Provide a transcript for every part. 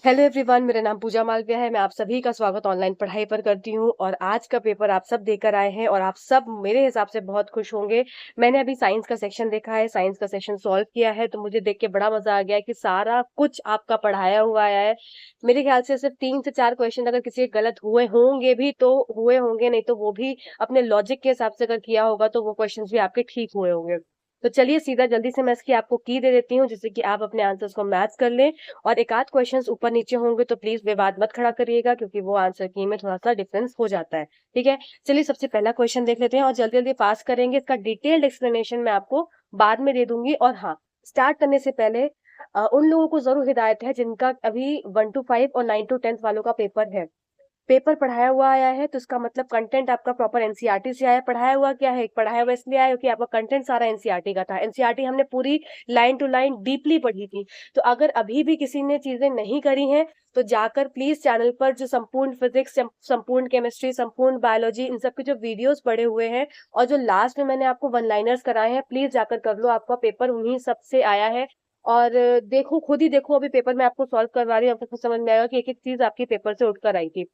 Hello everyone, मेरा नाम पूजा मालविया है। मैं आप सभी का स्वागत ऑनलाइन पढ़ाई पर करती हूँ और आज का पेपर आप सब देकर आए हैं और आप सब मेरे हिसाब से बहुत खुश होंगे। मैंने अभी साइंस का सेक्शन देखा है, साइंस का सेक्शन सॉल्व किया है, तो मुझे देख के बड़ा मजा आ गया है कि सारा कुछ आपका पढ़ाया हुआ आया है। मेरे ख्याल से सिर्फ 3 से 4 क्वेश्चन अगर किसी के गलत हुए होंगे भी तो हुए होंगे, नहीं तो वो भी अपने लॉजिक के हिसाब से अगर किया होगा तो वो क्वेश्चन भी आपके ठीक हुए होंगे। तो चलिए सीधा जल्दी से मैं इसकी आपको की दे देती हूँ जिससे कि आप अपने आंसर्स को मैच कर लें। और एक आध क्वेश्चंस ऊपर नीचे होंगे तो प्लीज विवाद मत खड़ा करिएगा, क्योंकि वो आंसर की में थोड़ा सा डिफरेंस हो जाता है। ठीक है, चलिए सबसे पहला क्वेश्चन देख लेते हैं और जल्दी जल्दी पास करेंगे। इसका डिटेल्ड एक्सप्लेनेशन मैं आपको बाद में दे दूंगी। और हाँ, स्टार्ट करने से पहले उन लोगों को जरूर हिदायत है जिनका अभी 1 to 5 और 9 to 10 वालों का पेपर है। पेपर पढ़ाया हुआ आया है तो इसका मतलब कंटेंट आपका प्रॉपर एनसीईआरटी से आया। पढ़ाया हुआ क्या है, पढ़ाया हुआ इसलिए आया क्योंकि आपका कंटेंट सारा एनसीईआरटी का था। एनसीईआरटी हमने पूरी लाइन टू लाइन डीपली पढ़ी थी। तो अगर अभी भी किसी ने चीजें नहीं करी हैं तो जाकर प्लीज चैनल पर जो संपूर्ण फिजिक्स, संपूर्ण केमिस्ट्री, संपूर्ण बायोलॉजी, इन सब के जो वीडियोस पड़े हुए हैं और जो लास्ट में मैंने आपको वन लाइनर्स कराए हैं, प्लीज जाकर कर लो। आपका पेपर उन्हीं सबसे आया है। और देखो, खुद ही देखो, अभी पेपर में आपको सॉल्व करवा रही हूँ, आपको समझ में आएगा कि एक एक चीज आपके पेपर से उठकर आई थी।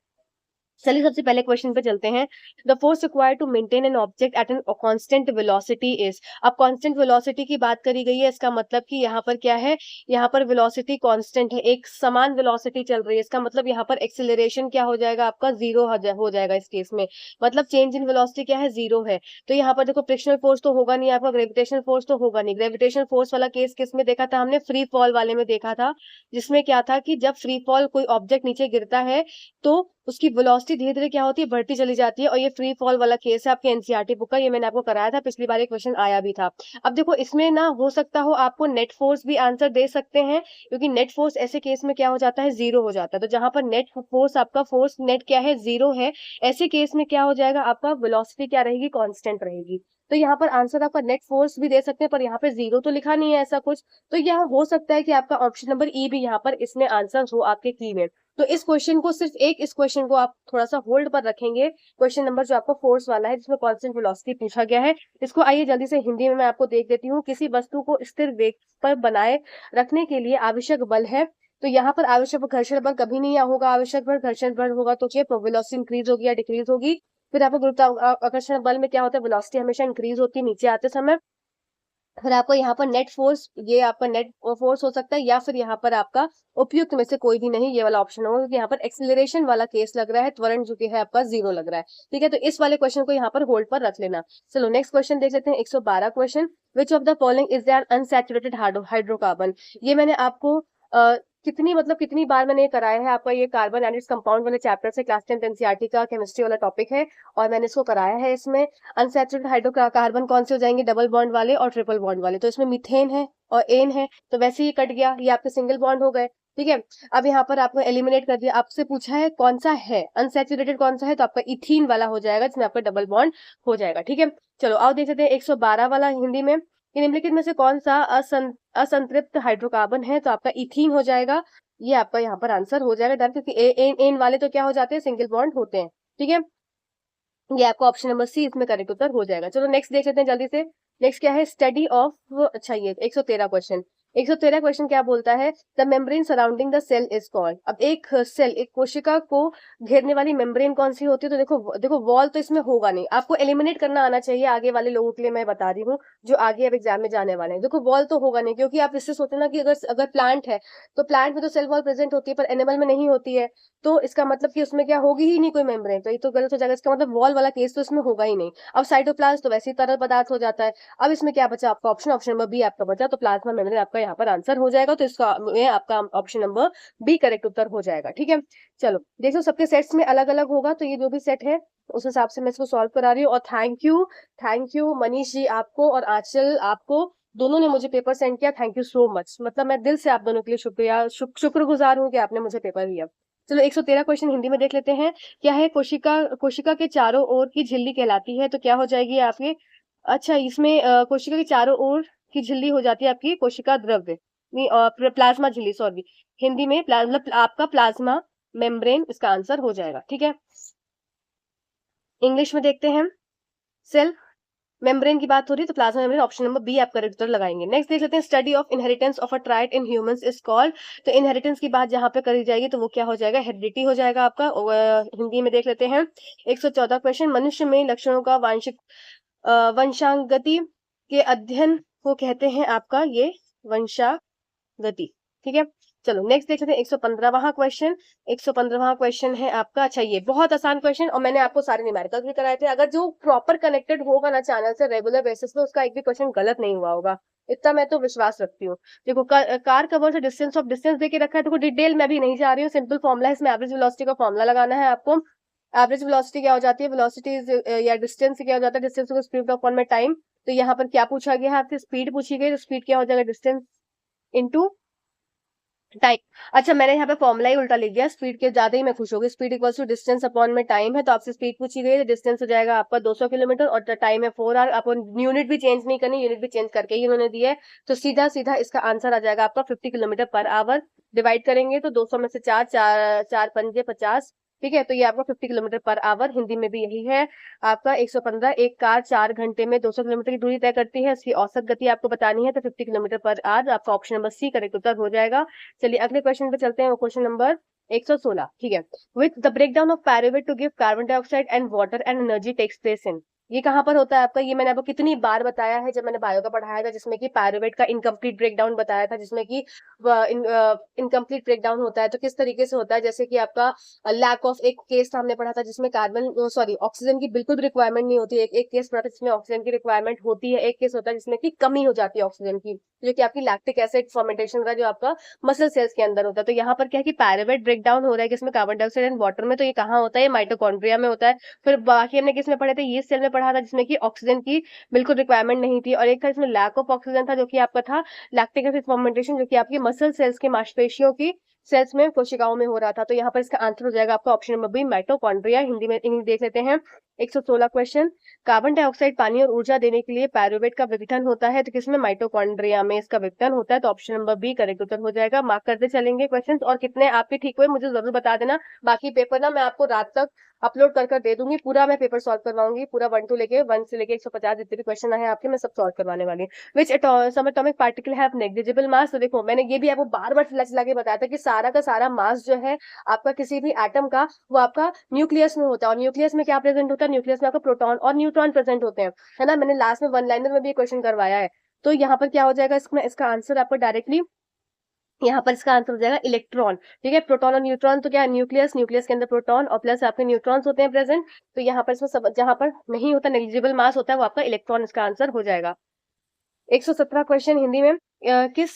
चलिए सबसे पहले क्वेश्चन पे चलते हैं। The force required to maintain an object at an constant velocity is. अब कांस्टेंट वेलोसिटी की बात करी गई है, इसका मतलब कि यहाँ पर क्या है, यहाँ पर वेलोसिटी कांस्टेंट है, एक समान वेलोसिटी चल रही है। इसका मतलब यहाँ पर एक्सेलरेशन क्या हो जाएगा, आपका जीरो हो जाएगा इस केस में। मतलब चेंज इन वेलोसिटी क्या है, जीरो है। तो यहाँ पर देखो, फ्रिक्शनल फोर्स तो होगा नहीं, आपका ग्रेविटेशनल फोर्स तो होगा नहीं। ग्रेविटेशनल फोर्स वाला केस किस में देखा था हमने, फ्री फॉल वाले में देखा था, जिसमें क्या था कि जब फ्री फॉल कोई ऑब्जेक्ट नीचे गिरता है तो उसकी वेलोसिटी धीरे धीरे क्या होती है, बढ़ती चली जाती है। और ये फ्री फॉल वाला केस है आपके एनसीईआरटी बुक का, ये मैंने आपको कराया था, पिछली बार एक क्वेश्चन आया भी था। अब देखो, इसमें ना हो सकता हो आपको नेट फोर्स भी आंसर दे सकते हैं, क्योंकि नेट फोर्स ऐसे केस में क्या हो जाता है, जीरो हो जाता है। तो जहां पर नेट फोर्स, आपका फोर्स नेट क्या है, जीरो है, ऐसे केस में क्या हो जाएगा, आपका वेलोसिटी क्या रहेगी, कांस्टेंट रहेगी। तो यहाँ पर आंसर आपका नेट फोर्स भी दे सकते हैं, पर यहाँ पे जीरो तो लिखा नहीं है ऐसा कुछ। तो यह हो सकता है कि आपका ऑप्शन नंबर ई भी यहाँ पर इसमें आंसर हो आपके की में। तो इस क्वेश्चन को, सिर्फ एक इस क्वेश्चन को आप थोड़ा सा होल्ड पर रखेंगे। क्वेश्चन नंबर जो आपको फोर्स वाला है, जिसमें कांस्टेंट वेलोसिटी पूछा गया है, इसको आइए जल्दी से हिंदी में मैं आपको देख देती हूँ। किसी वस्तु को स्थिर वेग पर बनाए रखने के लिए आवश्यक बल है। तो यहाँ पर आवश्यक घर्षण बल कभी नहीं होगा, आवश्यक बल घर्षण बल होगा तो क्या वेलोसिटी इंक्रीज होगी या डिक्रीज होगी। फिर आपको गुरुत्वाकर्षण बल में क्या होता है, वेलोसिटी हमेशा इंक्रीज होती है नीचे आते समय। फिर आपको यहाँ पर नेट फोर्स, ये आपका नेट फोर्स हो सकता है, या फिर यहाँ पर आपका उपयुक्त में से कोई भी नहीं, ये वाला ऑप्शन होगा, क्योंकि यहाँ पर एक्सिलरेशन वाला केस लग रहा है, त्वरण जो कि है आपका जीरो लग रहा है। ठीक है, तो इस वाले क्वेश्चन को यहाँ पर होल्ड पर रख लेना। चलो नेक्स्ट क्वेश्चन देख लेते हैं, 112 question. Which of the following is there unsaturated hydrocarbon. ये मैंने आपको कितनी बार मैंने ये कराया है, आपका ये कार्बन एंड इट्स कंपाउंड वाले चैप्टर से, क्लास 10 एनसीईआरटी का केमिस्ट्री वाला टॉपिक है और मैंने इसको कराया है। इसमें अनसैचुरेटेड हाइड्रोकार्बन कौन से हो जाएंगे, डबल बॉन्ड वाले और ट्रिपल बॉन्ड वाले। तो इसमें मीथेन है और एन है, तो वैसे ही कट गया, ये आपके सिंगल बॉन्ड हो गए। ठीक है, अब यहाँ पर आपको एलिमिनेट कर दिया, आपसे पूछा है कौन सा है अनसैचुरेटेड, कौन सा है, तो आपका इथीन वाला हो जाएगा, जिसमें आपका डबल बॉन्ड हो जाएगा। ठीक है, चलो आओ देख लेते हैं 112 वाला हिंदी में। कि निम्नलिखित में से कौन सा असंतृप्त हाइड्रोकार्बन है, तो आपका इथीन हो जाएगा। ये आपका यहाँ पर आंसर हो जाएगा डन, क्योंकि एन एन वाले तो क्या हो जाते हैं, सिंगल बॉन्ड होते हैं। ठीक है, ये आपका ऑप्शन नंबर सी इसमें करेक्ट उत्तर हो जाएगा। चलो नेक्स्ट देख लेते हैं जल्दी से। नेक्स्ट क्या है, स्टडी ऑफ, अच्छा ये 113 क्वेश्चन। 113 क्वेश्चन क्या बोलता है, the membrane surrounding the cell is called. अब एक सेल, एक कोशिका को घेरने वाली मेम्ब्रेन कौन सी होती है, तो देखो देखो वॉल तो इसमें होगा नहीं, आपको एलिमिनेट करना आना चाहिए आगे वाले लोगों के लिए, मैं बता रही हूँ जो आगे अब एग्जाम में जाने वाले हैं। देखो वॉल तो होगा नहीं, क्योंकि आप इससे सोचे ना कि अगर अगर प्लांट है तो प्लांट में तो सेल वॉल प्रेजेंट होती है, पर एनिमल में नहीं होती है। तो इसका मतलब कि उसमें क्या होगी ही नहीं कोई मेम्ब्रेन, तो ये तो गलत हो जाएगा। इसका मतलब वॉल वाला केस तो इसमें होगा ही नहीं। अब साइटोप्लाज्म तो वैसे ही तरल पदार्थ हो जाता है। अब इसमें क्या बचा आपका ऑप्शन, ऑप्शन नंबर बी आपका बचा, तो प्लाज्मा मेम्ब्रेन आपका यहाँ पर आंसर हो जाएगा। तो इसका ये आपका ऑप्शन नंबर बी करेक्ट उत्तर हो जाएगा। ठीक है, चलो देखो सबके सेट्स में अलग अलग होगा, तो ये जो भी सेट है उस हिसाब से मैं इसको सॉल्व करा रही हूँ। और थैंक यू मनीष जी आपको और आंचल आपको, दोनों ने मुझे पेपर सेंड किया, थैंक यू सो मच। मतलब मैं दिल से आप दोनों के लिए शुक्रगुजार हूँ कि आपने मुझे पेपर दिया। चलो 113 क्वेश्चन हिंदी में देख लेते हैं। क्या है, कोशिका कोशिका के चारों ओर की झिल्ली कहलाती है, तो क्या हो जाएगी आपके, अच्छा इसमें कोशिका के चारों ओर की झिल्ली हो जाती है आपकी कोशिका द्रव्य, नहीं प्लाज्मा झिल्ली, सॉरी। हिंदी में मतलब आपका प्लाज्मा मेम्ब्रेन इसका आंसर हो जाएगा। ठीक है, इंग्लिश में देखते हैं। सेल मेम्ब्रेन की बात हो रही है तो plasma membrane, option number B आप करेक्ट उत्तर लगाएंगे। नेक्स्ट देख लेते हैं, study of inheritance of a trait in humans is called. तो इनहेरिटेंस की बात जहां पे करी जाएगी तो वो क्या हो जाएगा, हेरिडिटी हो जाएगा आपका। हिंदी में देख लेते हैं 114 क्वेश्चन, मनुष्य में लक्षणों का वांशिक वंशागति के अध्ययन को कहते हैं आपका ये वंशागति। ठीक है, चलो नेक्स्ट देख लेते हैं 115वां क्वेश्चन। 115वां क्वेश्चन है आपका, अच्छा ये बहुत आसान क्वेश्चन, और मैंने आपको सारे न्यूमेरिकल भी कराए थे। अगर जो प्रॉपर कनेक्टेड होगा ना चैनल से रेगुलर बेसिस पे, उसका एक भी क्वेश्चन गलत नहीं हुआ होगा, इतना मैं तो विश्वास रखती हूँ। देखो car covers a distance of distance देके रखा है, देखो डिटेल में भी नहीं जा रही हूँ, सिंपल फॉर्मुला है इसमें, एवरेज वेलोसिटी का फॉर्मुला लगाना है आपको। एवरेज वेलोसिटी क्या हो जाती है, वेलोसिटी या डिस्टेंस क्या हो जाता है, डिस्टेंस को स्पीड ऑफ में टाइम। तो यहाँ पर क्या पूछा गया है आपसे, स्पीड पूछी गई, तो स्पीड क्या हो जाएगा, डिस्टेंस इनटू टाइम। अच्छा मैंने यहाँ पे फॉर्मुला ही उल्टा लिख दिया, स्पीड के ज्यादा ही मैं खुश हो गई। Speed equals to distance upon में टाइम है, तो आपसे स्पीड पूछी गई है, डिस्टेंस हो जाएगा आपका 200 किलोमीटर और टाइम है 4 आवर। आपको यूनिट भी चेंज नहीं करनी, यूनिट भी चेंज करके ही उन्होंने दिया है। तो सीधा सीधा इसका आंसर आ जाएगा आपका 50 किलोमीटर पर आवर। डिवाइड करेंगे तो 200 में से चार चार चार पंजे 50। ठीक है, तो ये आपका 50 किलोमीटर पर आवर, हिंदी में भी यही है आपका। 115, एक कार 4 घंटे में 200 किलोमीटर की दूरी तय करती है, इसकी औसत गति आपको बतानी है, तो 50 किलोमीटर पर आवर आपका ऑप्शन नंबर सी करेक्ट उत्तर हो जाएगा। चलिए अगले क्वेश्चन पे चलते हैं, वो क्वेश्चन नंबर 116। ठीक है, with the breakdown of pyruvate to give carbon dioxide and water and energy takes place in. ये कहाँ पर होता है आपका, ये मैंने आपको कितनी बार बताया है जब मैंने बायो का पढ़ाया था, जिसमें कि पायरुवेट का इनकम्प्लीट ब्रेकडाउन बताया था, जिसमें कि इनकम्प्लीट ब्रेकडाउन होता है तो किस तरीके से होता है। जैसे कि आपका लैक ऑफ, एक केस हमने पढ़ा था जिसमें कार्बन सॉरी ऑक्सीजन की बिल्कुल रिक्वायरमेंट नहीं होती है, एक केस पढ़ा था जिसमें ऑक्सीजन की रिक्वायरमेंट होती है, एक केस होता है जिसमें की कमी हो जाती है ऑक्सीजन की, जो कि आपकी लैक्टिक एसिड फॉर्मेटेशन का जो आपका मसल सेल्स के अंदर होता है। तो यहाँ पर क्या है कि पायरुवेट ब्रेकडाउन हो रहा है किसमें, कार्बन डाइऑक्साइड एंड वाटर में, तो ये कहाँ होता है, माइटोकॉन्ड्रिया में होता है। फिर बाकी हमने किसमें पढ़े थे, ये सेल में पढ़ा था जिसमें कि ऑक्सीजन की बिल्कुल रिक्वायरमेंट नहीं थी, और एक था इसमें लैक ऑफ ऑक्सीजन था जो कि आपका था लैक्टिक एसिड फॉर्मेटेशन, जो कि आपकी मसल सेल्स के मांसपेशियों की सेल्स में कोशिकाओं में हो रहा था। तो यहाँ पर इसका आंसर हो जाएगा आपका option number B mitochondria. Hindi में इंग्लिश देख लेते हैं 116 क्वेश्चन, कार्बन डाइऑक्साइड पानी और ऊर्जा देने के लिए पायरुवेट का विघटन होता है, तो किसमें, माइटोकॉन्ड्रिया में इसका विघटन होता है, तो ऑप्शन नंबर बी करेक्ट उत्तर हो जाएगा। मार्क करते चलेंगे क्वेश्चंस, और कितने आपके ठीक हुए मुझे जरूर बता देना। बाकी पेपर ना मैं आपको रात तक अपलोड कर दे दूंगी, पूरा मैं पेपर सॉल्व करवाऊंगी, पूरा 1 से लेके 150 जितने भी क्वेश्चन है आपके मैं सब सॉल्व करवाने वाली हूँ। Which some atomic particle have negligible mass. तो देखो मैंने ये भी आपको बार बार चिल्ला के बताया था कि सारा का सारा मास जो है आपका किसी भी एटम का, वो आपका न्यूक्लियस में होता है, और न्यूक्लियस में क्या प्रेजेंट होता है, न्यूक्लियस में आपका प्रोटॉन और न्यूट्रॉन प्रेजेंट होते हैं, है ना। मैंने लास्ट में वन लाइनर में भी क्वेश्चन करवाया है। तो यहाँ पर क्या हो जाएगा, इसका आंसर आपको डायरेक्टली यहाँ पर इसका आंसर हो जाएगा इलेक्ट्रॉन। ठीक है, प्रोटॉन और न्यूट्रॉन, तो क्या है, न्यूक्लियस, न्यूक्लियस के अंदर प्रोटॉन और प्लस आपके न्यूट्रॉन्स होते हैं प्रेजेंट। तो यहाँ पर इसमें सब, जहां पर नहीं होता नेग्लिजिबल मास होता है, वो आपका इलेक्ट्रॉन इसका आंसर हो जाएगा। 117 क्वेश्चन हिंदी में, किस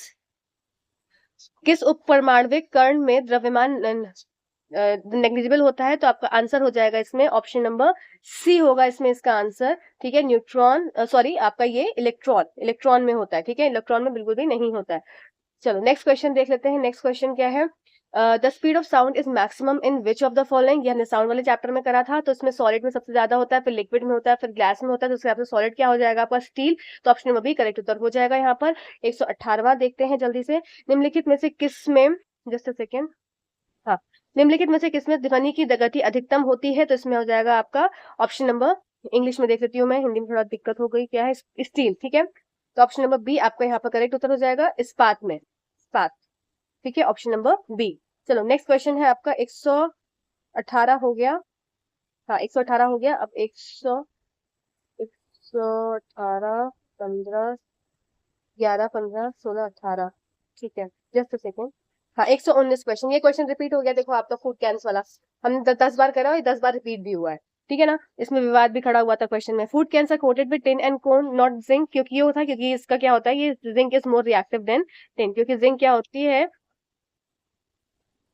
किस उपपरमाण्विक कण में द्रव्यमान नेग्लिजिबल होता है, तो आपका आंसर हो जाएगा इसमें ऑप्शन नंबर सी होगा इसमें इसका आंसर। ठीक है, न्यूट्रॉन सॉरी आपका ये इलेक्ट्रॉन में होता है। ठीक है, इलेक्ट्रॉन में बिल्कुल भी नहीं होता है। चलो नेक्स्ट क्वेश्चन देख लेते हैं। नेक्स्ट क्वेश्चन क्या है, the speed of sound is maximum in which of the following. ये हमने साउंड वाले चैप्टर में करा था, तो इसमें सॉलिड में सबसे ज्यादा होता है, फिर लिक्विड में होता है, फिर ग्लास में होता है, तो उसके हिसाब से सॉलिड क्या हो जाएगा आपका, स्टील। तो ऑप्शन नंबर बी करेक्ट उत्तर हो जाएगा यहाँ पर। 118वां देखते हैं जल्दी से, निम्नलिखित में से किस में, जस्ट अ सेकेंड, हाँ, निम्नलिखित में से किसमें ध्वनि की गति अधिकतम होती है, तो इसमें हो जाएगा आपका ऑप्शन नंबर, इंग्लिश में देख लेती हूँ मैं, हिंदी में थोड़ा दिक्कत हो गई, क्या है, स्टील। ठीक है, तो ऑप्शन नंबर बी आपका यहाँ पर करेक्ट उत्तर हो जाएगा, इस्पात में, इस्पात। ठीक है, ऑप्शन नंबर बी। चलो नेक्स्ट क्वेश्चन है आपका 118 हो गया, हाँ 118 हो गया। अब 118 15 11 15 16 18, ठीक है, जस्ट सेकेंड, हाँ 119 क्वेश्चन। ये क्वेश्चन रिपीट हो गया, देखो आपका फूड कैंस वाला हमने 10 बार करा और 10 बार रिपीट भी हुआ है। ठीक है ना, इसमें विवाद भी खड़ा हुआ था क्वेश्चन में। Food cans are coated with tin and con not zinc, क्योंकि ये होता है, क्योंकि इसका क्या होता है, ये zinc is more reactive than tin, क्योंकि जिंक क्या होती है,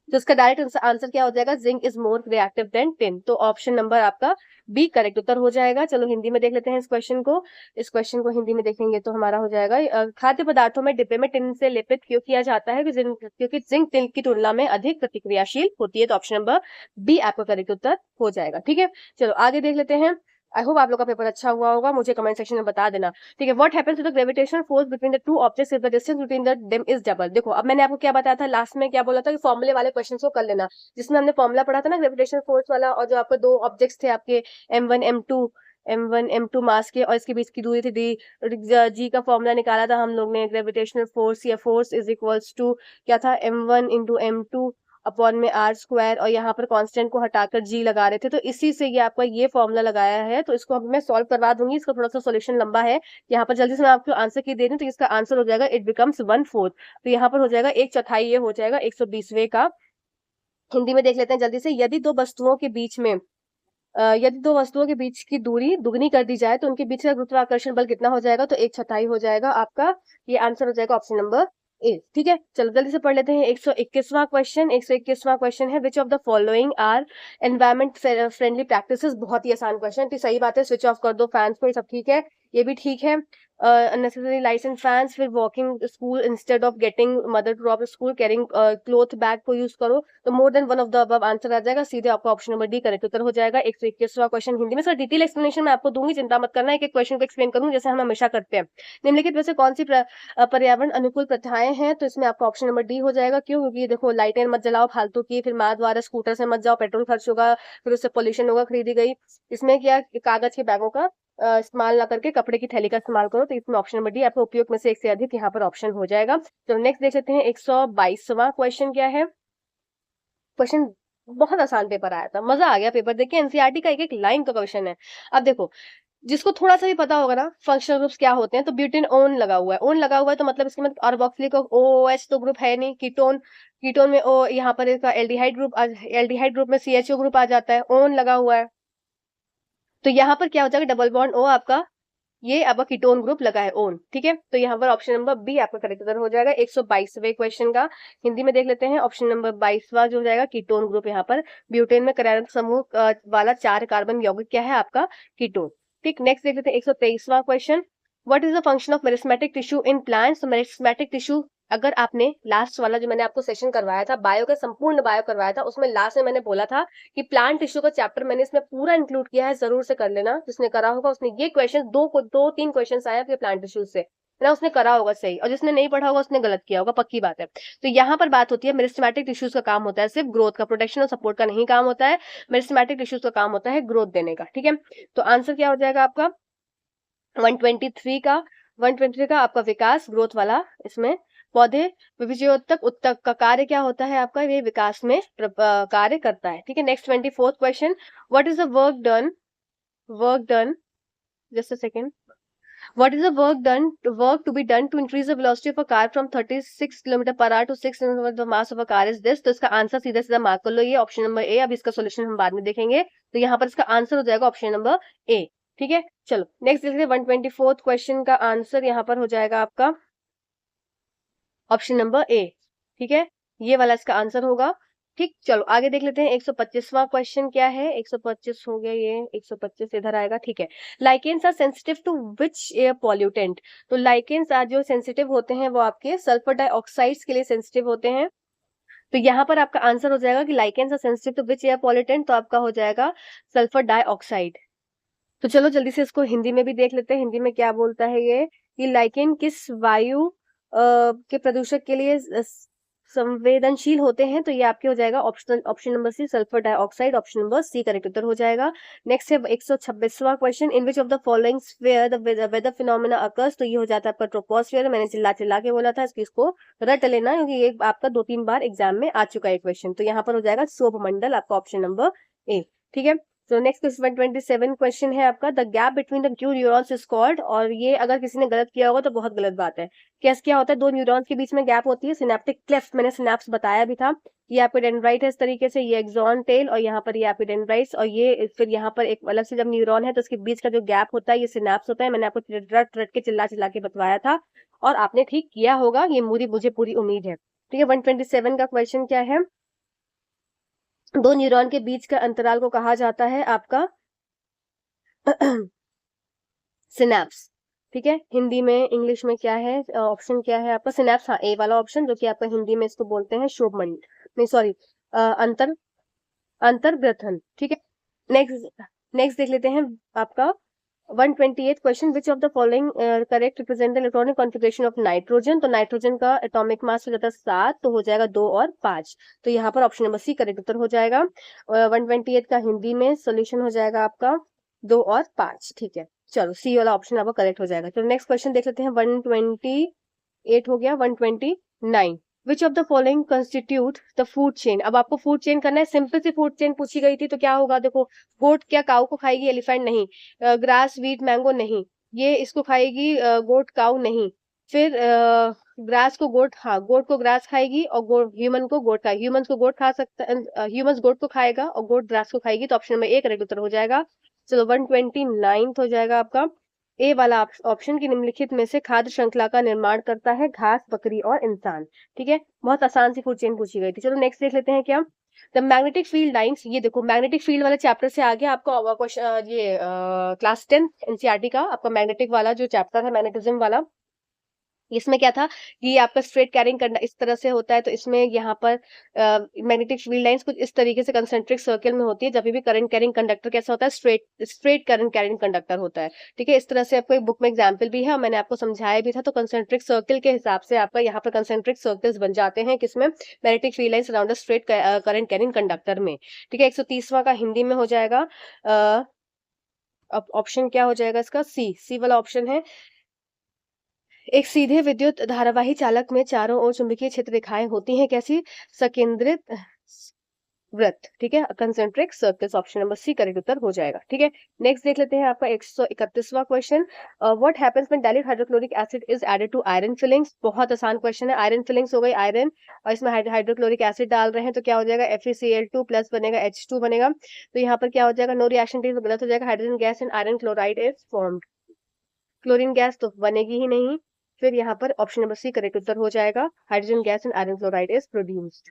तो इसका डायरेक्ट आंसर क्या हो जाएगा, zinc is more reactive than tin. तो ऑप्शन नंबर आपका बी करेक्ट उत्तर हो जाएगा। चलो हिंदी में देख लेते हैं इस क्वेश्चन को। इस क्वेश्चन को हिंदी में देखेंगे तो हमारा हो जाएगा, खाद्य पदार्थों में डिब्बे में टिन से लेपित क्यों किया जाता है, क्योंकि जिंक टिन की तुलना में अधिक प्रतिक्रियाशील होती है। तो ऑप्शन नंबर बी आपका करेक्ट उत्तर हो जाएगा। ठीक है, चलो आगे देख लेते हैं। आई होप आप लोग का पेपर अच्छा हुआ होगा, मुझे कमेंट सेक्शन में बता देना। ठीक है, what happens to the gravitational force between the two objects if the distance between them is double. देखो अब मैंने आपको क्या बताया था लास्ट में, क्या बोला था कि फॉर्मूले वाले क्वेश्चन को कर लेना, जिसमें हमने फॉर्मूला पढ़ा था ना ग्रेविटेशनल फोर्स वाला, और जो आपके दो ऑब्जेक्ट्स थे आपके M1 M2 m1 m2 मास के, और इसके बीच की दूरी थी डी। जी का फॉर्मूला निकाला था हम लोग ने, ग्रेविटेशनल फोर्स या फोर्स इज इक्वल्स टू क्या था, m1 इंटू m2 अपॉन में आर स्क्वायर, और यहाँ पर कांस्टेंट को हटाकर जी लगा रहे थे, तो इसी से ये आपका ये फॉर्मूला लगाया है। तो इसको अब मैं सॉल्व करवा दूंगी, इसका थोड़ा सा सॉल्यूशन लंबा है। यहाँ पर जल्दी से मैं आपको आंसर की दे रही हूँ, तो इसका आंसर हो जाएगा इट बिकम्स 1/4। तो यहाँ पर हो जाएगा 1/4, ये हो जाएगा 120वें का। हिंदी में देख लेते हैं जल्दी से। यदि दो वस्तुओं के बीच की दूरी दुगनी कर दी जाए तो उनके बीच का गुरुत्वाकर्षण बल कितना हो जाएगा, तो 1/4 हो जाएगा आपका। ये आंसर हो जाएगा ऑप्शन नंबर ए। ठीक है, चलो जल्दी से पढ़ लेते हैं 121वां क्वेश्चन। 121वां क्वेश्चन है, which of the following are environment friendly practices. बहुत ही आसान क्वेश्चन, तो सही बात है, स्विच ऑफ कर दो फैंस को, ये सब ठीक है, ये भी ठीक है। unnecessary lights and fans, फिर walking school instead of getting mother to drop school, carrying cloth bag को यूज करो, तो more than one of the above answer आ जाएगा, सीधे आपका ऑप्शन नंबर डी करेक्ट उत्तर हो जाएगा। 121वां क्वेश्चन हिंदी में, सर डिटेल एक्सप्लेनेशन मैं आपको दूंगी, चिंता मत करना, एक एक क्वेश्चन को एक्सप्लेन करूंगी जैसे हम हमेशा करते हैं। निम्नलिखित में से कौन सी पर्यावरण अनुकूल प्रथाएं हैं, तो इसमें आपका ऑप्शन नंबर डी हो जाएगा। क्यों? क्योंकि देखो, लाइटें मत जलाओ फालतू की, फिर माँ द्वारा स्कूटर से मत जाओ, पेट्रोल खर्च होगा, फिर उससे पोल्यूशन होगा खरीदी गई। इसमें क्या, कागज के बैगों का इस्तेमाल ना करके कपड़े की थैली का इस्तेमाल करो, तो इसमें ऑप्शन नंबर डी आपका उपयोग में से एक से अधिक यहाँ पर ऑप्शन हो जाएगा। तो नेक्स्ट देख लेते हैं 122वां क्वेश्चन क्या है। क्वेश्चन बहुत आसान पेपर आया था, मजा आ गया पेपर देख के, एनसीईआरटी का एक एक लाइन का क्वेश्चन है। अब देखो, जिसको थोड़ा सा भी पता होगा ना फंक्शनल ग्रुप्स क्या होते हैं, तो ब्यूटेन ओन लगा हुआ है, ओन लगा हुआ है तो मतलब इसके मतलब कार्बोक्सिलिक OOH तो ग्रुप है नहीं, कीटोन, कीटोन में ओ, यहाँ पर इसका एल्डिहाइड ग्रुप में CHO ग्रुप आ जाता है, ओन लगा हुआ है, तो यहाँ पर क्या हो जाएगा, डबल बॉन्ड O आपका, ये आपका कीटोन ग्रुप लगा है, ओन। ठीक है, तो यहाँ पर ऑप्शन नंबर बी आपका करेक्ट आंसर हो जाएगा। 122वें क्वेश्चन का हिंदी में देख लेते हैं, ऑप्शन नंबर 22वां जो हो जाएगा कीटोन ग्रुप। यहाँ पर ब्यूटेन में कार्बन समूह वाला 4 कार्बन यौगिक क्या है आपका, कीटोन। ठीक, नेक्स्ट देख लेते हैं 123वां question. What is the function of meristematic tissue in plants. Meristematic tissue, अगर आपने लास्ट वाला जो मैंने आपको सेशन करवाया था, बायो का संपूर्ण बायो करवाया था, उसमें लास्ट में मैंने बोला था कि प्लांट टिश्यू का चैप्टर मैंने इसमें पूरा इंक्लूड किया है, जरूर से कर लेना। जिसने करा होगा उसने ये क्वेश्चन, 2-3 क्वेश्चन आए आपके प्लांट टिश्यू से ना, उसने करा होगा सही, और जिसने नहीं पढ़ा होगा उसने गलत किया होगा, पक्की बात है। तो यहाँ पर बात होती है, मेरिस्टेमेटिक टिश्यूज का काम होता है सिर्फ ग्रोथ का, प्रोटेक्शन और सपोर्ट का नहीं काम होता है, मेरिस्टेमेटिक टिश्यूज का काम होता है ग्रोथ देने का। ठीक है, तो आंसर क्या हो जाएगा आपका 123 का। 123 का आपका विकास, ग्रोथ वाला। इसमें पौधे विभज्योतक उत्तक का कार्य क्या होता है आपका, ये विकास में कार्य करता है। ठीक है, next 24th question. What is the work done just a second What is the work to be done to increase the velocity of a car from 36 km/h to 6 km, the mass of a car is this। तो इसका answer सीधा सीधा mark कर लो, ये option number A. अब इसका solution हम बाद में देखेंगे, तो यहाँ पर इसका आंसर हो जाएगा ऑप्शन नंबर ए। ठीक है, चलो नेक्स्ट देखते हैं 124th क्वेश्चन का आंसर यहाँ पर हो जाएगा आपका ऑप्शन नंबर ए। ठीक है, ये वाला इसका आंसर होगा। ठीक, चलो आगे देख लेते हैं 125वां क्वेश्चन क्या है। 125 हो गया, ये 125 इधर आएगा। ठीक है, lichens are sensitive to which air pollutant. तो लाइकेन्स आज जो सेंसिटिव होते हैं वो आपके सल्फर डाइऑक्साइड्स के लिए सेंसिटिव होते हैं। तो यहाँ पर आपका आंसर हो जाएगा कि lichens are sensitive to which air pollutant, तो आपका हो जाएगा सल्फर डाइऑक्साइड। तो चलो जल्दी से इसको हिंदी में भी देख लेते हैं, हिंदी में क्या बोलता है ये, कि लाइकेन किस वायु के प्रदूषक के लिए संवेदनशील होते हैं, तो ये आपके हो जाएगा option number C, sulphur dioxide. Option number C correct उत्तर हो जाएगा। नेक्स्ट है 126वां question. In which of the following sphere the weather phenomena occurs. तो ये हो जाता है आपका ट्रोपोस्फियर। मैंने चिल्ला चिल्ला के बोला था, इसको रट लेना क्योंकि ये आपका 2-3 बार एग्जाम में आ चुका है क्वेश्चन। तो यहाँ पर हो जाएगा सौरमंडल, आपका ऑप्शन नंबर ए। ठीक है, तो नेक्स्ट 127 क्वेश्चन है आपका, the gap between the to neurons is called. और ये अगर किसी ने गलत किया होगा तो बहुत गलत बात है। कैसे क्या होता है, 2 न्यूरॉन्स के बीच में गैप होती है, सिनेप्टिक क्लेफ्ट। मैंने सिनेप्स बताया भी था। ये आपके डेंड्राइट है इस तरीके से, ये एक्सॉन टेल, और यहाँ पर ये आपके डेंड्राइट्स, और ये फिर यहाँ पर एक अलग से जब न्यूरॉन है तो उसके बीच का जो गैप होता है ये सिनेप्स होता है। मैंने आपको रट रट के चिल्ला चिल्ला के बतवाया था और आपने ठीक किया होगा, ये मुझे पूरी उम्मीद है। ठीक है, 127 का क्वेश्चन क्या है, 2 न्यूरॉन के बीच का अंतराल को कहा जाता है आपका सिनेप्स। ठीक है, हिंदी में इंग्लिश में क्या है, ऑप्शन क्या है आपका, सिनेप्स। हाँ, ए वाला ऑप्शन, जो कि आपका हिंदी में इसको बोलते हैं शोभमंड, नहीं सॉरी, अंतर्ग्रथन। ठीक है, नेक्स्ट देख लेते हैं आपका 128th question. Which of the following correct represent the electronic configuration of nitrogen. तो नाइट्रोजन का एटॉमिक मास हो जाता है 7, तो हो जाएगा 2 और 5। तो यहाँ पर ऑप्शन नंबर सी करेक्ट उत्तर हो जाएगा। 128 का हिंदी में सोल्यूशन हो जाएगा आपका 2 और 5, ठीक है। चलो सी वाला ऑप्शन आपका करेक्ट हो जाएगा। चलो नेक्स्ट क्वेश्चन देख लेते हैं। 128 हो गया। 129, विच of the following constitute the food chain. अब आपको फूड चेन करना है। सिंपल सी फूड चेन पूछी गई थी तो क्या होगा, देखो गोट क्या काऊ को खाएगी, एलिफेंट नहीं, ग्रास वीट मैंगो नहीं, ये इसको खाएगी, गोट काऊ नहीं, फिर ग्रास को गोट, हाँ गोट को ग्रास खाएगी और ह्यूमन को गोट खाएगी, ह्यूमंस को गोट खा सकता है, ह्यूमंस गोट को खाएगा और गोट ग्रास को खाएगी, तो ऑप्शन नंबर ए करेक्ट उत्तर हो जाएगा। चलो 129 हो जाएगा आपका ए वाला ऑप्शन की निम्नलिखित में से खाद्य श्रृंखला का निर्माण करता है घास, बकरी और इंसान। ठीक है, बहुत आसान सी फूड चेन पूछी गई थी। चलो नेक्स्ट देख लेते हैं क्या। द मैग्नेटिक फील्ड लाइंस, ये देखो मैग्नेटिक फील्ड वाले चैप्टर से आ गया आपको क्वेश्चन, ये क्लास 10 एनसीईआरटी का आपका मैग्नेटिक वाला जो चैप्टर है, मैग्नेटिज्म वाला। इसमें क्या था कि ये आपका स्ट्रेट कैरिंग करना इस तरह से होता है, तो इसमें यहाँ पर मैग्नेटिक फील्ड लाइंस कुछ इस तरीके से कंसेंट्रिक सर्कल में होती है। जब भी करंट कैरिंग कंडक्टर कैसा होता है, स्ट्रेट करंट कैरिंग कंडक्टर होता है। ठीक है, इस तरह से आपको एक बुक में एग्जाम्पल भी है और मैंने आपको समझाया भी था। तो कंसेंट्रिक सर्कल के हिसाब से आपका यहाँ पर कंसेंट्रिक सर्कल्स बन जाते हैं किसमें, magnetic field lines around straight current carrying conductor में। ठीक है, 130वां का हिंदी में हो जाएगा। अब ऑप्शन क्या हो जाएगा इसका, सी वाला ऑप्शन है। एक सीधे विद्युत धारावाही चालक में चारों ओर चुंबकीय क्षेत्र रेखाएं होती हैं, कैसी, संकेंद्रित वृत्त। ठीक है, concentric circles, option number C correct उत्तर हो जाएगा। ठीक है, नेक्स्ट देख लेते हैं आपका 131वां question. What happens when dilute hydrochloric acid is added to iron filings. बहुत आसान क्वेश्चन है। आयरन फिलिंग्स हो गई आयरन और इसमें हाइड्रोक्लोरिक एसिड डाल रहे हैं तो क्या हो जाएगा, FeCl2 प्लस बनेगा, H2 बनेगा। तो यहाँ पर क्या हो जाएगा, नो रिएक्शन तो गलत हो जाएगा। Hydrogen gas and iron chloride is formed. Chlorine gas तो बनेगी ही नहीं। फिर यहाँ पर ऑप्शन नंबर सी करेक्ट उत्तर हो जाएगा। Hydrogen gas and iron chloride is produced.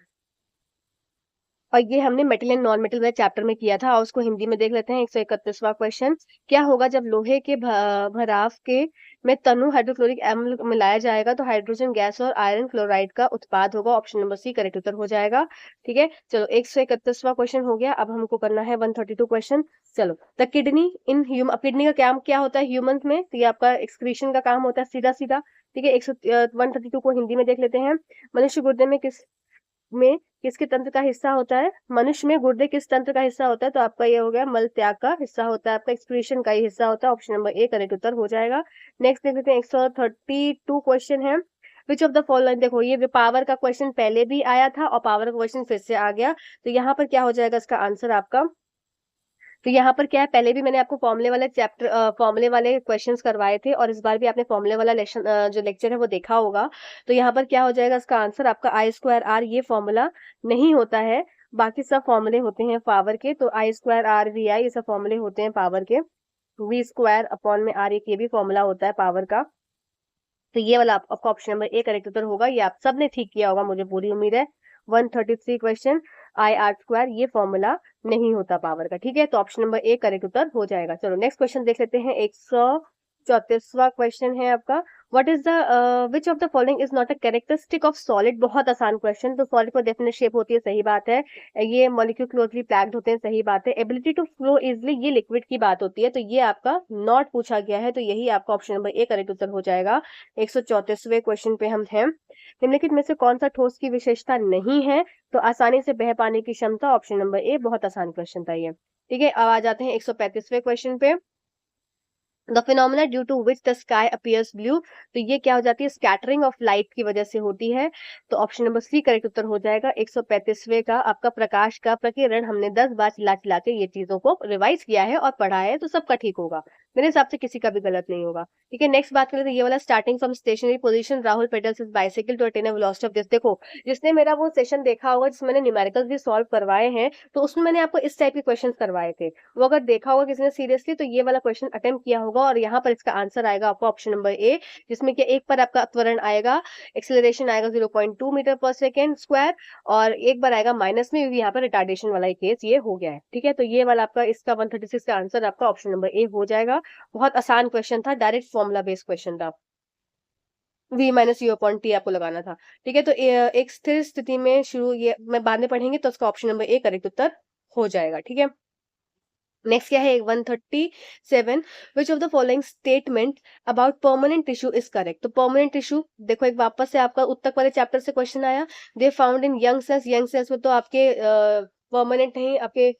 और ये हमने मेटल एंड नॉन मेटल वाले चैप्टर में किया था और उसको हिंदी में देख लेते हैं। 131वां क्वेश्चन, क्या होगा जब लोहे के भराव के में तनु हाइड्रोक्लोरिक अम्ल मिलाया जाएगा तो हाइड्रोजन गैस और आयरन क्लोराइड का उत्पाद होगा। ऑप्शन नंबर सी करेक्ट उत्तर हो जाएगा। ठीक है, चलो 131वां क्वेश्चन हो गया। अब हमको करना है 132 क्वेश्चन। चलो, the kidney in human, kidney का काम क्या होता है ह्यूमन में, तो ये आपका एक्सक्रीशन का काम होता है सीधा सीधा। ठीक है, 132 को हिंदी में देख लेते हैं। मनुष्य गुर्दे में किसके तंत्र का हिस्सा होता है, मनुष्य में गुर्दे किस तंत्र का हिस्सा होता है, तो आपका ये हो गया मल त्याग का हिस्सा होता है, आपका एक्सक्रीशन का ही हिस्सा होता है। ऑप्शन नंबर ए करेक्ट उत्तर हो जाएगा। नेक्स्ट देख लेते हैं 132 क्वेश्चन है। विच ऑफ द फॉलोइंग, देखो ये पावर का क्वेश्चन पहले भी आया था और पावर का क्वेश्चन फिर से आ गया, तो यहाँ पर क्या हो जाएगा इसका आंसर आपका। तो यहाँ पर क्या है, पहले भी मैंने आपको फॉर्मूले वाले फॉर्मूले वाले क्वेश्चंस करवाए थे और इस बार भी आपने फॉर्मूले वाला लेक्चर जो लेक्चर है वो देखा होगा। तो यहाँ पर क्या हो जाएगा इसका आंसर आपका I²R, ये फॉर्मूला नहीं होता है, बाकी सब फॉर्मूले होते हैं पावर के। तो I²R VI ये सब फॉर्मूले होते हैं पावर के। V²/R एक ये भी फॉर्मूला होता है पावर का। तो ये वाला आपका ऑप्शन नंबर ए करेक्ट उत्तर होगा। ये आप सबने ठीक किया होगा, मुझे पूरी उम्मीद है। 133 क्वेश्चन, I/R² ये फॉर्मूला नहीं होता पावर का। ठीक है, तो ऑप्शन नंबर ए करेक्ट उत्तर हो जाएगा। चलो नेक्स्ट क्वेश्चन देख लेते हैं। 134वां क्वेश्चन है आपका। What is the which of the following is not a characteristic of solid. बहुत आसान क्वेश्चन। तो सॉलिड को डेफिनेट शेप होती है, सही बात है। ये मॉलिक्यूल क्लोजली पैक्ड होते हैं, सही बात है। एबिलिटी टू फ्लो इजिली, ये लिक्विड की बात होती है, तो ये आपका नॉट पूछा गया है, तो यही आपका ऑप्शन नंबर ए करेक्ट उत्तर हो जाएगा। 134वें क्वेश्चन पे हम हैं। निम्नलिखित में से कौन सा ठोस की विशेषता नहीं है, तो आसानी से बह पाने की क्षमता, ऑप्शन नंबर ए। बहुत आसान क्वेश्चन था ये। ठीक है, अब आ जाते हैं 135वें क्वेश्चन पे। The phenomena due to which the sky appears blue, तो ये क्या हो जाती है, स्कैटरिंग ऑफ लाइट की वजह से होती है, तो ऑप्शन नंबर सी करेक्ट उत्तर हो जाएगा। 135वें का आपका प्रकाश का प्रकीर्णन, हमने 10 बार चिल्ला चिल्ला के ये चीजों को रिवाइज किया है और पढ़ा है, तो सबका ठीक होगा, मेरे हिसाब से किसी का भी गलत नहीं होगा। ठीक है, नेक्स्ट बात करें तो ये वाला starting from stationary position Rahul pedals his bicycle to attain a velocity of this. देखो जिसने मेरा वो सेशन देखा होगा जिसमें मैंने न्यूमेरिकल्स भी सॉल्व करवाए हैं, तो उसमें मैंने आपको इस टाइप के क्वेश्चन करवाए थे, वो अगर देखा होगा किसी ने सीरियसली तो ये वाला क्वेश्चन अटेम्प्ट किया होगा। और यहाँ पर इसका आंसर आएगा आपका ऑप्शन नंबर ए, जिसमें कि एक पर आपका त्वरण आएगा, एक्सेलरेशन आएगा 0.2 मीटर पर सेकेंड स्क्वायर, और एक बार आएगा माइनस में, क्योंकि यहाँ पर रिटार्डेशन वाला केस ये हो गया है। ठीक है, तो ये वाला आपका इसका 136 का आंसर आपका ऑप्शन नंबर ए हो जाएगा। बहुत आसान क्वेश्चन था, डायरेक्ट फॉर्मूला बेस्ड क्वेश्चन था। V-U/T आपको लगाना था। ठीक है, तो एक स्थिर स्थिति में शुरू, ये मैं बाद में पढ़ेंगे, तो उसका ऑप्शन नंबर ए करेक्ट उत्तर हो जाएगा। ठीक है, नेक्स्ट क्या है 137, विच of the following statement about permanent tissue is correct. तो परमानेंट टिश्यू देखो, एक वापस से आपका उत्तक वाले चैप्टर से क्वेश्चन आया। They found in young cells, young cells में तो आपके परमानेंट नहीं, आपके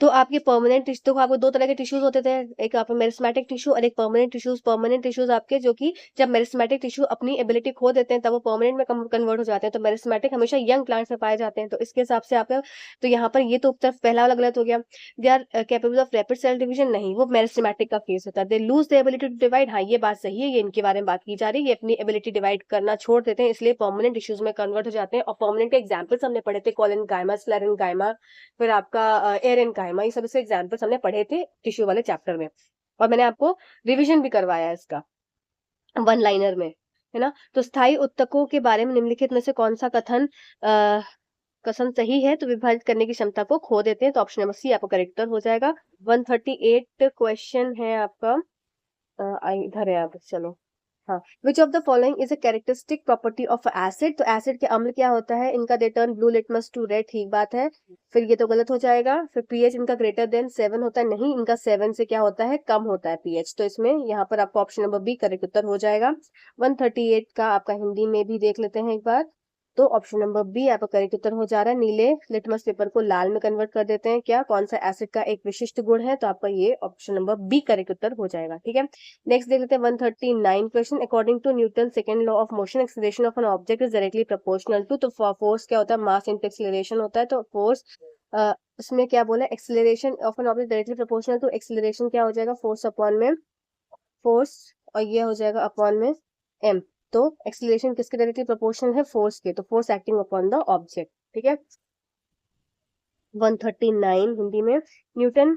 तो आपके परमानेंट टिश्यू, तो आपको दो तरह के टिश्यूज होते थे, एक आपका मेरिस्मेटिक टिश्यू और एक परमानेंट टिश्यूज। परमानेंट टिश्यूज आपके जो कि जब मेरिस्मेटिक टिश्यू अपनी एबिलिटी खो देते हैं तब वो परमानेंट में कन्वर्ट हो जाते हैं। तो मेरिस्मेटिक हमेशा यंग प्लांट्स में पाए जाते हैं। तो इसके हिसाब से आप, तो यहाँ पर ये तो तरफ पहला वाला गलत हो गया। They are capable of rapid cell division, नहीं, वो मेरिस्मेटिक का केस होता है। They lose the ability to divide, हाँ ये बात सही है, ये इनके बारे में बात की जा रही है, ये अपनी एबिलिटी डिवाइड करना छोड़ देते हैं, इसलिए परमानेंट टिश्यूज में कन्वर्ट हो जाते हैं। और परमानेंट के एग्जाम्पल्स हमने पढ़े थे, कोलेनकाइमा, स्क्लेरेनकाइमा, फिर आपका एरेनकाइमा, ये सब इसके एग्जाम्पल्स हमने पढ़े थे टिश्यू वाले चैप्टर में, और मैंने आपको रिवीजन भी करवाया है इसका वन लाइनर में, है ना। तो स्थायी उत्तकों के बारे में निम्नलिखित में से कौन सा कथन सही है? तो विभाजित करने की क्षमता को खो देते हैं। तो ऑप्शन नंबर सी आपका करेक्ट उत्तर हो जाएगा। 138 क्वेश्चन है आपका, इधर है आप, चलो, हाँ। Which of the following is a characteristic property of acid? तो एसिड के अम्ल क्या होता है? इनका they turn blue litmus to red, ठीक बात है। फिर ये तो गलत हो जाएगा। फिर पीएच इनका ग्रेटर देन 7 होता है, नहीं, इनका 7 से क्या होता है? कम होता है पीएच। तो इसमें यहाँ पर आपका ऑप्शन नंबर बी करेक्ट उत्तर हो जाएगा। 138 का आपका हिंदी में भी देख लेते हैं एक बार। तो ऑप्शन नंबर बी आपका करेक्ट उत्तर हो जा रहा है। नीले लिटमस पेपर को लाल में कन्वर्ट कर देते हैं क्या? कौन सा एसिड का एक विशिष्ट गुण है? तो आपका ये ऑप्शन नंबर बी करेक्ट उत्तर हो जाएगा। ठीक है, नेक्स्ट देख लेते हैं 139 question. According to Newton second law of motion, acceleration of an object is directly proportional to, तो फोर्स क्या होता है? मास इनटू एक्सीलरेशन होता है। तो फोर्स उसमें क्या बोला? Acceleration of an object directly proportional to acceleration क्या हो जाएगा? फोर्स अपॉन में फोर्स, और ये हो जाएगा अपॉन में एम। तो एक्सीलरेशन किसके डायरेक्टली प्रोपोर्शनल है? फोर्स के। तो force acting upon the object. ठीक है, 139 हिंदी में। न्यूटन,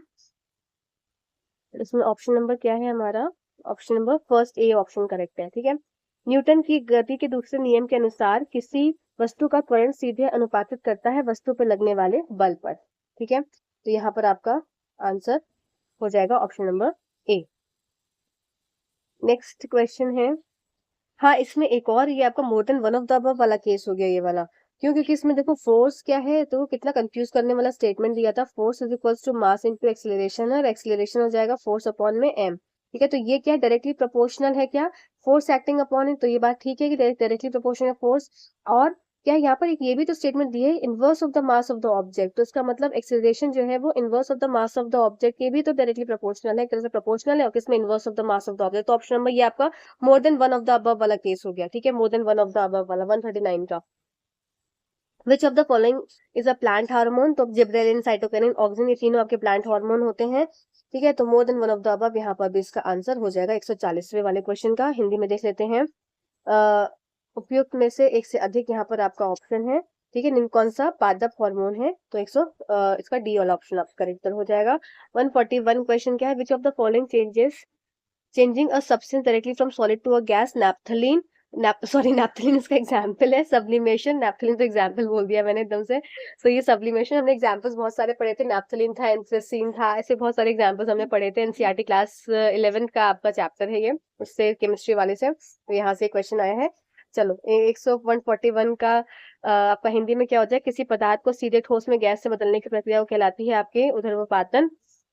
इसमें ऑप्शन नंबर क्या है हमारा? Option number first A option correct है। ठीक है, न्यूटन की गति के दूसरे नियम के अनुसार किसी वस्तु का त्वरण सीधे अनुपातित करता है वस्तु पर लगने वाले बल पर। ठीक है, तो यहाँ पर आपका आंसर हो जाएगा option number A. Next question है, हाँ, इसमें एक और, ये आपका मोर than one of the above वाला केस हो गया ये वाला। क्यों? क्योंकि इसमें देखो फोर्स क्या है, तो कितना कंफ्यूज करने वाला स्टेटमेंट दिया था। Force is equals to mass into acceleration है, और एक्सीलरेशन हो जाएगा फोर्स अपॉन में एम। ठीक है, तो ये क्या डायरेक्टली प्रोपोर्शनल है क्या? फोर्स एक्टिंग अपॉन है, तो ये बात ठीक है कि डायरेक्टली प्रोपोर्शनल है फोर्स। और क्या यहाँ पर एक ये भी तो स्टेटमेंट दी है, inverse of the mass of the object, तो इसका मतलब एक्सीलरेशन जो है वो inverse of the mass of the object के भी तो डायरेक्टली प्रोपोर्शनल है, एक तरह से प्रोपोर्शनल है, और किसमें? Inverse of the mass of the object. तो ऑप्शन नंबर ये आपका मोर than one of the above वाला केस हो गया। ठीक है, मोर than one of the above वाला 139 का। विच of the following is a plant hormone? तो जिब्रेलिन, साइटोकिनिन, ऑक्सिन, ये तीनों आपके प्लांट हार्मोन होते हैं। ठीक है, तो more than one of the above यहाँ पर भी इसका आंसर हो जाएगा 140वें वाले क्वेश्चन का। हिंदी में देख लेते हैं, उपयुक्त में से एक से अधिक यहाँ पर आपका ऑप्शन है। ठीक है, निम्न कौन सा पादप हार्मोन है? तो इसका डी वाला ऑप्शन आपका करेक्ट हो जाएगा। 141 क्वेश्चन क्या है? Which of the following changing a substance directly from solid to a gas? Naphthalene, naphthalene इसका एग्जाम्पल है। सब्लिमेशन, नैप्थलीन तो एग्जाम्पल बोल दिया मैंने एकदम से। तो ये सब्लिमेशन, हमने एग्जाम्पल्स बहुत सारे पढ़े थे। नैप्थलीन था, एम्फिसिन था, ऐसे बहुत सारे एग्जाम्पल्स हमने पढ़े थे। एनसीईआरटी क्लास 11 का आपका चैप्टर है ये, उससे केमिस्ट्री वाले से, तो यहाँ से क्वेश्चन आया है। चलो, 141 का आपका हिंदी में क्या हो जाए? किसी पदार्थ को सीधे ठोस में गैस से बदलने की प्रक्रिया को कहलाती है आपके उदरपातन।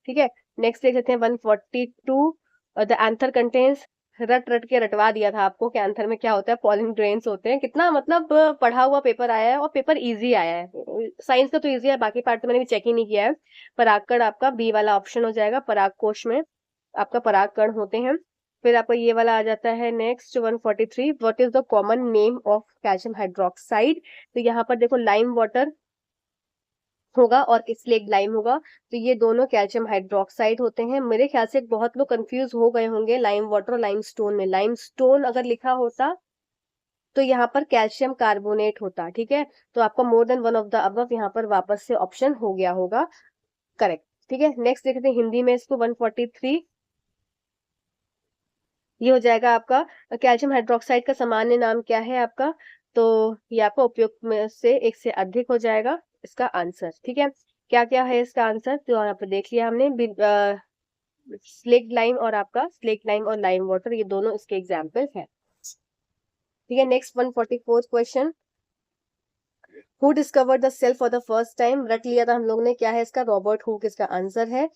ठीक है, नेक्स्ट देख लेते हैं 142। द एंथर कंटेन्स, रट के रटवा दिया था आपको कि एंथर में क्या होता है? पॉलिन ग्रेन्स होते हैं। कितना मतलब पढ़ा हुआ पेपर आया है, और पेपर इजी आया है। साइंस का तो इजी है, बाकी पार्ट तो मैंने भी चेक ही नहीं किया है। परागकण आपका बी वाला ऑप्शन हो जाएगा। पराग कोश में आपका परागकण होते हैं। फिर आपका ये वाला आ जाता है next 143। What is the common name of calcium hydroxide? तो यहाँ पर देखो लाइम वाटर होगा और स्लेग लाइम होगा, तो ये दोनों कैल्शियम हाइड्रोक्साइड होते हैं। मेरे ख्याल से बहुत लोग कंफ्यूज हो गए होंगे लाइम वाटर और लाइम स्टोन में। लाइम स्टोन अगर लिखा होता तो यहाँ पर कैल्शियम कार्बोनेट होता। ठीक है, तो आपका मोर than one of the above यहाँ पर वापस से ऑप्शन हो गया होगा करेक्ट। ठीक है, नेक्स्ट देखते हैं हिंदी में इसको 143। ये हो जाएगा आपका कैल्शियम हाइड्रोक्साइड का सामान्य नाम क्या है आपका? तो ये आपका उपयुक्त में से एक से अधिक हो जाएगा इसका आंसर। ठीक है, क्या क्या है इसका आंसर? तो यहाँ पर देख लिया हमने, स्लेक्ट लाइम और आपका स्लेक्ट लाइम और लाइम वाटर, ये दोनों इसके एग्जाम्पल है। ठीक है, next 144 question. Who discovered the cell for the first time? रट लिया था हम लोग ने, क्या है इसका? रॉबर्ट हुक इसका आंसर है।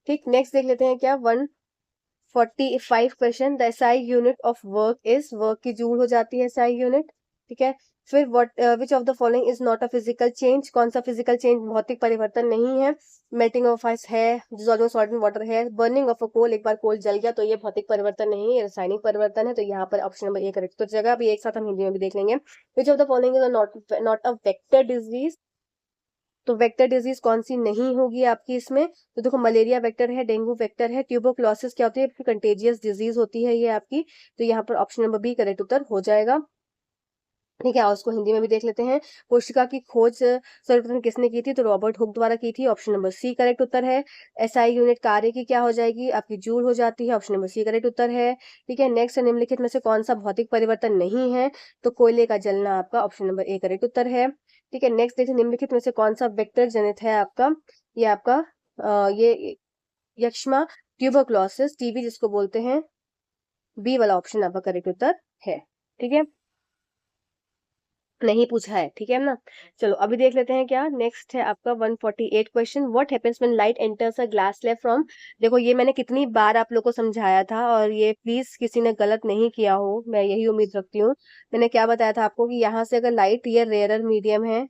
ठीक, नेक्स्ट देख लेते हैं क्या 145 question. The SI unit of work is, work की जूल हो जाती है एसआई यूनिट। ठीक है, फिर what which of the following is not a physical change, कौन सा फिजिकल चेंज भौतिक परिवर्तन नहीं है? मेल्टिंग ऑफ आइस है, डिसॉल्विंग सॉल्ट इन वाटर है, बर्निंग ऑफ अ कोल, एक बार कोल जल गया तो ये भौतिक परिवर्तन नहीं है, ये रासायनिक परिवर्तन है। तो यहाँ पर ऑप्शन नंबर ए करेक्ट। तो जगह अभी एक साथ हम हिंदी में भी देख लेंगे। विच of the following is not not a vector disease, तो वेक्टर डिजीज कौन सी नहीं होगी आपकी इसमें? तो देखो मलेरिया वेक्टर है, डेंगू वेक्टर है, ट्यूबरक्लोसिस क्या होती है? कंटेजियस डिजीज होती है ये आपकी। तो यहाँ पर ऑप्शन नंबर बी करेक्ट उत्तर हो जाएगा। ठीक है, और उसको हिंदी में भी देख लेते हैं। कोशिका की खोज सर्वप्रथम किसने की थी? तो रॉबर्ट हुक द्वारा की थी। ऑप्शन नंबर सी करेक्ट उत्तर है। एसआई यूनिट कार्य की क्या हो जाएगी? आपकी जूल हो जाती है। ऑप्शन नंबर सी करेक्ट उत्तर है। ठीक है, नेक्स्ट निम्नलिखित में से कौन सा भौतिक परिवर्तन नहीं है? तो कोयले का जलना आपका ऑप्शन नंबर ए करेक्ट उत्तर है। ठीक है, नेक्स्ट देखिए निम्नलिखित में से कौन सा वेक्टर जनित है आपका? ये आपका ये यक्ष्मा ट्यूबरक्लोसिस टीबी जिसको बोलते हैं, बी वाला ऑप्शन आपका करेक्ट उत्तर है। ठीक है, नहीं पूछा है, ठीक है ना। चलो अभी देख लेते हैं क्या नेक्स्ट है आपका 148 question. What happens when light enters a glass slab from, देखो ये मैंने कितनी बार आप लोग को समझाया था, और ये प्लीज किसी ने गलत नहीं किया हो, मैं यही उम्मीद रखती हूँ। मैंने क्या बताया था आपको कि यहाँ से अगर लाइट, ये रेयरर मीडियम है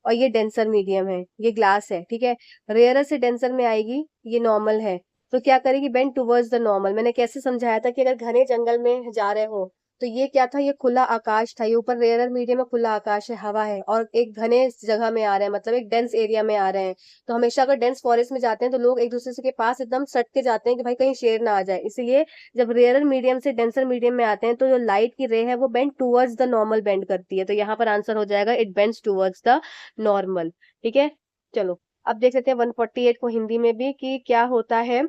और ये डेंसर मीडियम है, ये ग्लास है, ठीक है। रेयरर से डेंसर में आएगी, ये नॉर्मल है, तो क्या करेगी? Bend towards the normal. मैंने कैसे समझाया था कि अगर घने जंगल में जा रहे हो तो ये क्या था? ये खुला आकाश था, ये ऊपर रेयरर मीडियम में खुला आकाश है, हवा है, और एक घने जगह में आ रहे हैं, मतलब एक डेंस एरिया में आ रहे हैं। तो हमेशा अगर डेंस फॉरेस्ट में जाते हैं तो लोग एक दूसरे से के पास एकदम सट के जाते हैं कि भाई कहीं शेर ना आ जाए, इसलिए जब रेयरर मीडियम से डेंसर मीडियम में आते हैं तो जो लाइट की रे है वो bend towards the normal bend करती है। तो यहाँ पर आंसर हो जाएगा it bends towards the normal. ठीक है, चलो अब देख लेते हैं 148 को हिंदी में भी कि क्या होता है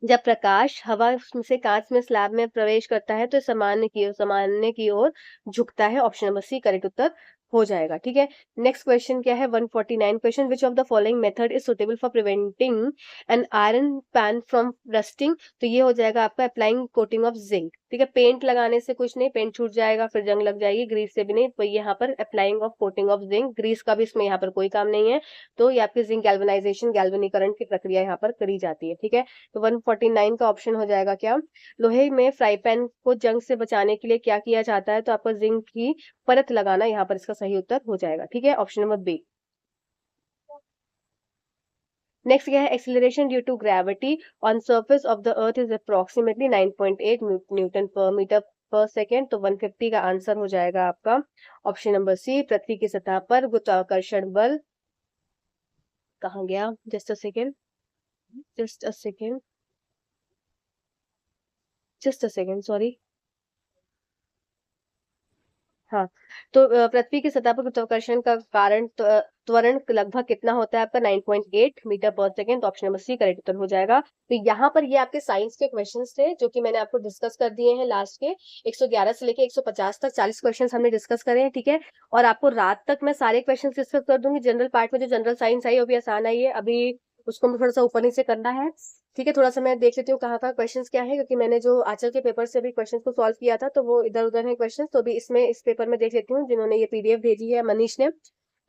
जब प्रकाश हवा से कांच में स्लैब में प्रवेश करता है तो सामान्य की ओर झुकता है। ऑप्शन नंबर सी करेक्ट उत्तर हो जाएगा। ठीक है, नेक्स्ट क्वेश्चन क्या है 149 question. Which of the following method is suitable for preventing an iron pan from rusting, तो ये हो जाएगा आपका अप्लाइंग कोटिंग ऑफ जिंक। ठीक है, पेंट लगाने से कुछ नहीं, पेंट छूट जाएगा फिर जंग लग जाएगी, ग्रीस से भी नहीं, तो यहाँ पर applying of coating of zinc, grease का भी इसमें यहाँ पर कोई काम नहीं है। तो ये आपकी जिंक गैल्वेनाइजेशन गैल्वेनीकरण की प्रक्रिया यहाँ पर करी जाती है। ठीक है, तो 149 का ऑप्शन हो जाएगा क्या? लोहे में फ्राई पैन को जंग से बचाने के लिए क्या किया जाता है? तो आपका जिंक की परत लगाना यहाँ पर इसका सही उत्तर हो जाएगा। ठीक है, ऑप्शन नंबर बी। नेक्स्ट क्या है? Acceleration due to gravity on surface of the earth is approximately 9.8 newton per metre per second. तो 150 का आंसर हो जाएगा आपका ऑप्शन नंबर सी। पृथ्वी की सतह पर गुरुत्वाकर्षण बल, कहाँ गया? Just a second, just a second, just a second, sorry. हाँ, तो पृथ्वी की सतह पर गुरुत्वाकर्षण का कारण त्वरण लगभग कितना होता है आपका? 9.8 metre per second. Option number C correct उत्तर हो जाएगा। तो यहाँ पर ये आपके साइंस के क्वेश्चंस थे जो कि मैंने आपको डिस्कस कर दिए हैं लास्ट के 111 से लेके 150 तक 40 क्वेश्चंस हमने डिस्कस करे हैं। ठीक है, और आपको रात तक मैं सारे क्वेश्चंस डिस्कस कर दूंगी। जनरल पार्ट में जो जनरल साइंस आई वो भी आसान आई है, अभी उसको मुझे थोड़ा सा ऊपर नीचे करना है। ठीक है, थोड़ा सा मैं देख लेती हूँ कहाँ कहाँ क्वेश्चंस क्या है, क्योंकि मैंने जो आंचल के पेपर से भी क्वेश्चंस को सॉल्व किया था तो वो इधर उधर है क्वेश्चंस, तो भी इसमें इस पेपर में देख लेती हूँ जिन्होंने ये पीडीएफ भेजी है मनीष ने।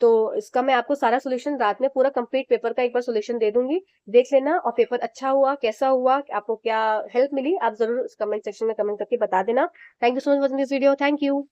तो इसका मैं आपको सारा सोल्यूशन रात में पूरा कंप्लीट पेपर का एक बार सोल्यूशन दे दूंगी, देख लेना। और पेपर अच्छा हुआ कैसा हुआ, आपको क्या हेल्प मिली, आप जरूर कमेंट सेक्शन में कमेंट करके बता देना। Thank you so much watching this video, thank you.